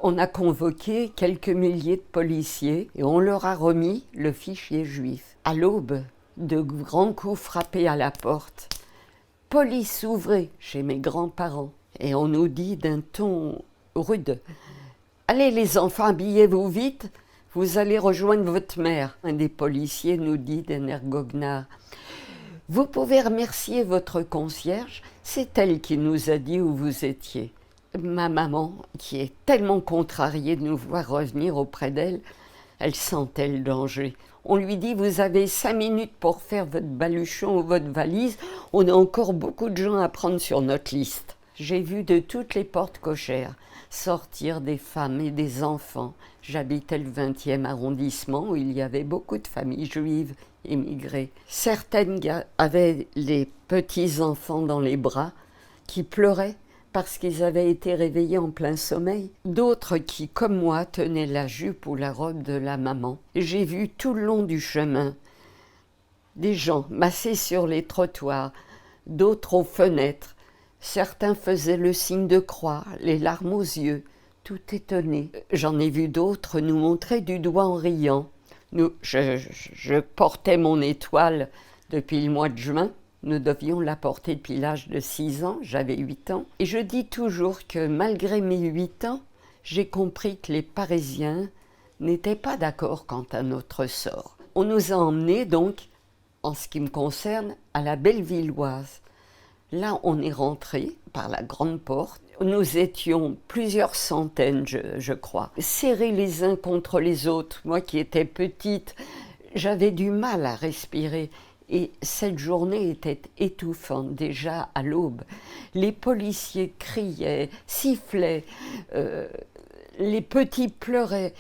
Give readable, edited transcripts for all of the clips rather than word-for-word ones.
On a convoqué quelques milliers de policiers et on leur a remis le fichier juif. À l'aube, de grands coups frappés à la porte. « Police, ouvrez !» chez mes grands-parents. Et on nous dit d'un ton rude « Allez les enfants, habillez-vous vite, vous allez rejoindre votre mère. » Un des policiers nous dit d'un air goguenard « Vous pouvez remercier votre concierge, c'est elle qui nous a dit où vous étiez. » Ma maman, qui est tellement contrariée de nous voir revenir auprès d'elle, elle sentait le danger. On lui dit « Vous avez 5 minutes pour faire votre baluchon ou votre valise, on a encore beaucoup de gens à prendre sur notre liste. » J'ai vu de toutes les portes cochères sortir des femmes et des enfants. J'habitais le 20e arrondissement où il y avait beaucoup de familles juives émigrées. Certaines avaient les petits-enfants dans les bras qui pleuraient parce qu'ils avaient été réveillés en plein sommeil. D'autres qui, comme moi, tenaient la jupe ou la robe de la maman. J'ai vu tout le long du chemin des gens massés sur les trottoirs, d'autres aux fenêtres. Certains faisaient le signe de croix, les larmes aux yeux, tout étonnés. J'en ai vu d'autres nous montrer du doigt en riant. Je portais mon étoile depuis le mois de juin. Nous devions la porter depuis l'âge de 6 ans, j'avais 8 ans. Et je dis toujours que malgré mes 8 ans, j'ai compris que les Parisiens n'étaient pas d'accord quant à notre sort. On nous a emmenés donc, en ce qui me concerne, à la Bellevilloise. Là, on est rentré par la grande porte. Nous étions plusieurs centaines, je crois, serrés les uns contre les autres. Moi qui étais petite, j'avais du mal à respirer. Et cette journée était étouffante, déjà à l'aube. Les policiers criaient, sifflaient, les petits pleuraient.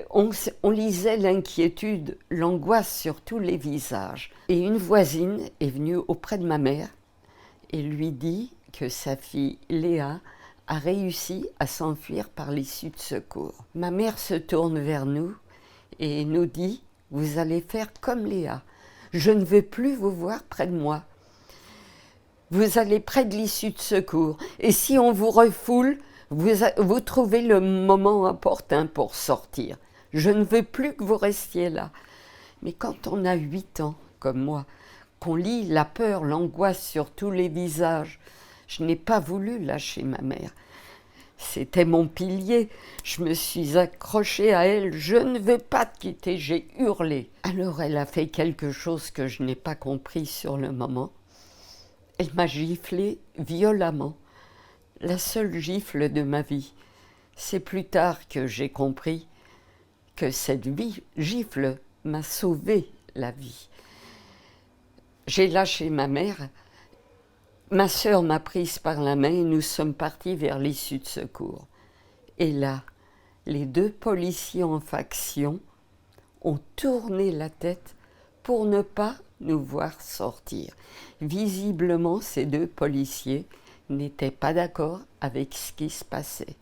On lisait l'inquiétude, l'angoisse sur tous les visages. Et une voisine est venue auprès de ma mère et lui dit que sa fille Léa a réussi à s'enfuir par l'issue de secours. Ma mère se tourne vers nous et nous dit « Vous allez faire comme Léa. Je ne veux plus vous voir près de moi. Vous allez près de l'issue de secours. Et si on vous refoule, vous trouvez le moment opportun pour sortir. Je ne veux plus que vous restiez là. » Mais quand on a 8 ans, comme moi, qu'on lit la peur, l'angoisse sur tous les visages, je n'ai pas voulu lâcher ma mère. C'était mon pilier, je me suis accrochée à elle, je ne veux pas te quitter, j'ai hurlé. Alors elle a fait quelque chose que je n'ai pas compris sur le moment. Elle m'a giflé violemment, la seule gifle de ma vie. C'est plus tard que j'ai compris que cette gifle m'a sauvé la vie. J'ai lâché ma mère. Ma sœur m'a prise par la main et nous sommes partis vers l'issue de secours. Et là, les 2 policiers en faction ont tourné la tête pour ne pas nous voir sortir. Visiblement, ces 2 policiers n'étaient pas d'accord avec ce qui se passait.